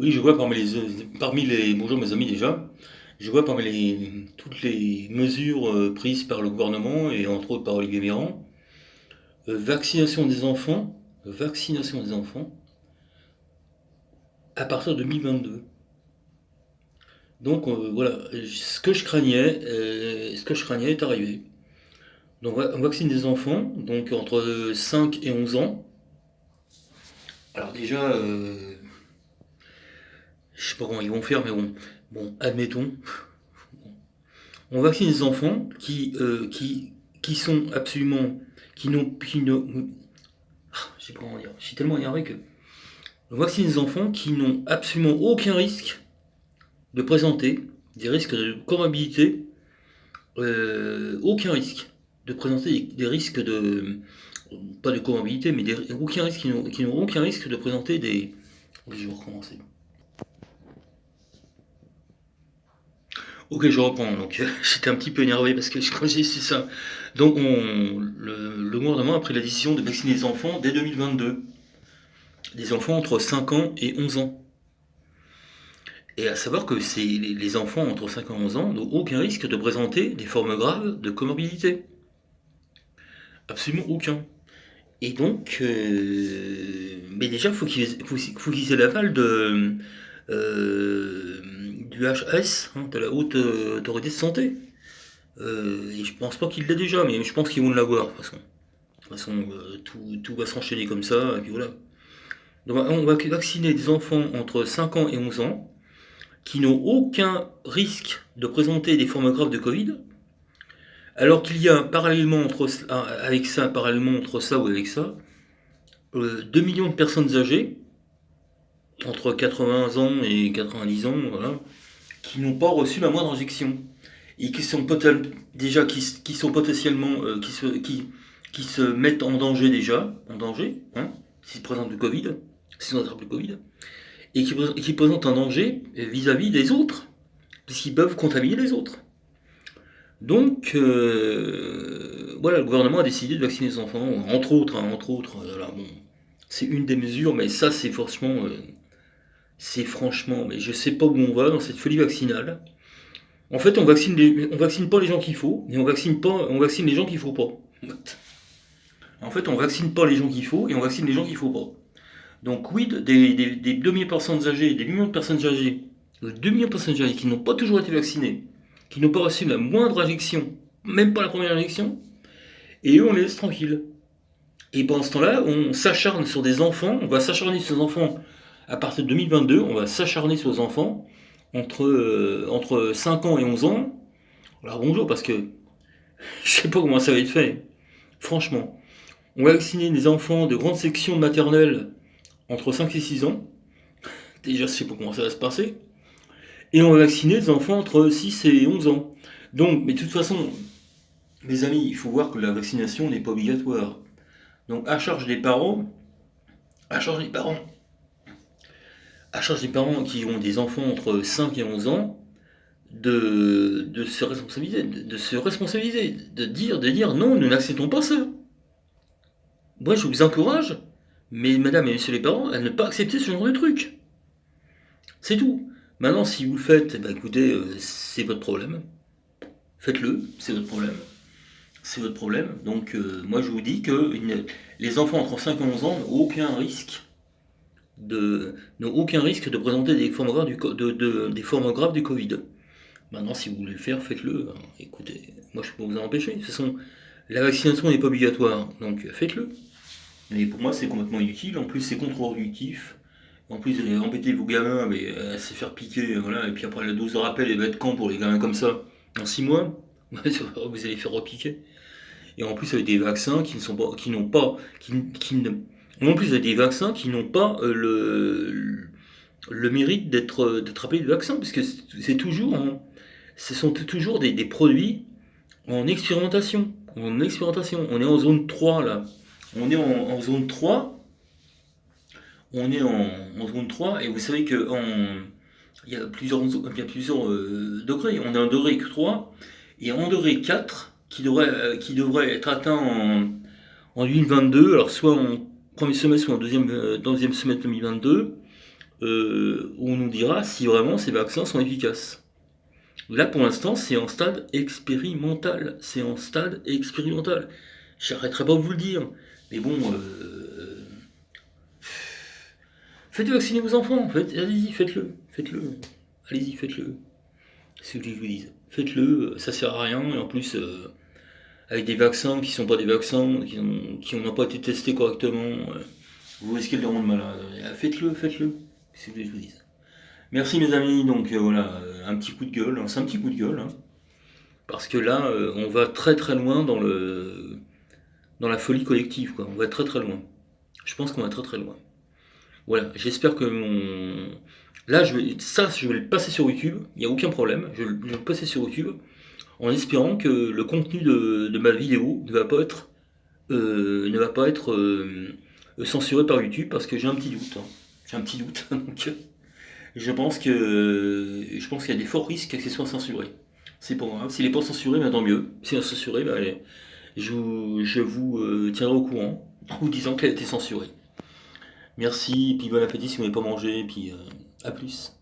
Oui, je vois bonjour mes amis déjà, je vois toutes les mesures prises par le gouvernement et entre autres par Olivier Véran, vaccination des enfants à partir de 2022. Donc voilà, ce que je craignais est arrivé. Donc on vaccine des enfants, donc entre 5 et 11 ans. Alors déjà, je sais pas comment ils vont faire, mais bon, admettons, on vaccine des enfants qui sont absolument, qui n'ont, qui ne, je sais pas comment dire, je suis tellement énervé que on vaccine des enfants qui n'ont absolument aucun risque de présenter des risques de comorbidité, aucun risque de présenter des risques de, pas de comorbidité, mais aucun risque, qui n'ont aucun risque de présenter des, oui, je vais recommencer. Ok, je reprends. Donc, j'étais un petit peu énervé parce que quand j'ai su ça. Donc, le gouvernement a pris la décision de vacciner les enfants dès 2022. Des enfants entre 5 ans et 11 ans. Et à savoir que les enfants entre 5 ans et 11 ans n'ont aucun risque de présenter des formes graves de comorbidité. Absolument aucun. Et donc, mais déjà, faut qu'ils aient l'aval du HS, hein, de la haute autorité de santé. Et je pense pas qu'il l'a déjà, mais je pense qu'ils vont l'avoir de toute façon. De toute façon, tout va s'enchaîner comme ça, et puis voilà. Donc on va vacciner des enfants entre 5 ans et 11 ans qui n'ont aucun risque de présenter des formes graves de Covid, alors qu'il y a parallèlement entre ça ou avec ça, 2 millions de personnes âgées, entre 80 ans et 90 ans, voilà, qui n'ont pas reçu la moindre injection. Et qui sont déjà qui sont potentiellement qui se mettent en danger déjà, hein, s'ils présentent du Covid, s'ils ont attrapé le Covid, et qui présentent un danger vis-à-vis des autres, puisqu'ils peuvent contaminer les autres. Donc, voilà, le gouvernement a décidé de vacciner les enfants, entre autres, voilà, bon, c'est une des mesures, mais ça, c'est franchement, mais je sais pas où on va dans cette folie vaccinale. En fait, on vaccine pas les gens qu'il faut, mais on vaccine les gens qu'il faut pas. En fait, on vaccine pas les gens qu'il faut et on vaccine les gens qu'il faut pas. Donc oui, des 2 millions de personnes âgées, des millions de personnes âgées, 2 millions de personnes âgées qui n'ont pas toujours été vaccinées, qui n'ont pas reçu la moindre injection, même pas la première injection, et eux on les laisse tranquilles. Et pendant ce temps-là, on s'acharne sur des enfants, on va s'acharner sur les enfants à partir de 2022, on va s'acharner sur les enfants entre 5 ans et 11 ans. Alors bonjour, parce que je sais pas comment ça va être fait. Franchement, on va vacciner des enfants de grande section de maternelle entre 5 et 6 ans. Déjà, je sais pas comment ça va se passer. Et on va vacciner des enfants entre 6 et 11 ans. Donc, mais de toute façon, mes amis, il faut voir que la vaccination n'est pas obligatoire. Donc, à charge des parents, à charge des parents qui ont des enfants entre 5 et 11 ans, de se responsabiliser, de dire non, nous n'acceptons pas ça. Moi, je vous encourage, mais madame et messieurs les parents, à ne pas accepter ce genre de truc. C'est tout. Maintenant, si vous le faites, eh ben, écoutez, c'est votre problème. Faites-le, c'est votre problème. C'est votre problème. Donc, moi, je vous dis que les enfants entre 5 et 11 ans n'ont aucun risque de présenter des formes graves des formes graves du Covid. Maintenant, si vous voulez le faire, faites-le. Hein. Écoutez, moi, je peux pas vous en empêcher. De toute façon, la vaccination n'est pas obligatoire, donc faites-le. Mais pour moi, c'est complètement inutile. En plus, c'est contre-productif. En plus, vous allez embêter vos gamins à se faire piquer, voilà. Et puis après, la dose de rappel, elle va être quand pour les gamins comme ça? Dans 6 mois? Vous allez faire repiquer. Et en plus, avec des vaccins qui ne sont pas, qui n'ont pas, qui ne, en plus, avec des vaccins qui n'ont pas le mérite d'être appelés des vaccins, parce que c'est toujours, ce sont toujours des produits en expérimentation. En expérimentation. On est en zone 3 là. On est en zone 3. On est en zone 3 et vous savez que il y a plusieurs degrés. On est en degré 3 et en degré 4 qui devrait être atteint en 2022, alors soit en premier semestre ou en deuxième semestre 2022. où on nous dira si vraiment ces vaccins sont efficaces. Là, pour l'instant, c'est en stade expérimental. C'est en stade expérimental. J'arrêterai pas de vous le dire. Mais bon, faites vacciner vos enfants. Allez-y, faites-le. Faites-le. Allez-y, faites-le. C'est ce que je vous dis. Faites-le, ça sert à rien. Et en plus, avec des vaccins qui sont pas des vaccins, qui n'ont pas été testés correctement, vous risquez de les rendre malades. Faites-le, faites-le. C'est ce que je vous dis. Merci mes amis, donc voilà, un petit coup de gueule, hein, c'est un petit coup de gueule, hein, parce que là, on va très très loin dans la folie collective, quoi. On va très très loin. Je pense qu'on va très très loin. Voilà, j'espère que mon... Là, je vais le passer sur YouTube, il n'y a aucun problème, je vais le passer sur YouTube, en espérant que le contenu de ma vidéo ne va pas être censuré par YouTube, parce que j'ai un petit doute, hein. J'ai un petit doute, donc... Je pense qu'il y a des forts risques que ce soit censuré. C'est pas grave. S'il n'est pas censuré, ben tant mieux. S'il est censuré, ben allez, je vous tiendrai au courant en vous disant qu'elle a été censurée. Merci, puis bon appétit si vous n'avez pas mangé, puis à plus.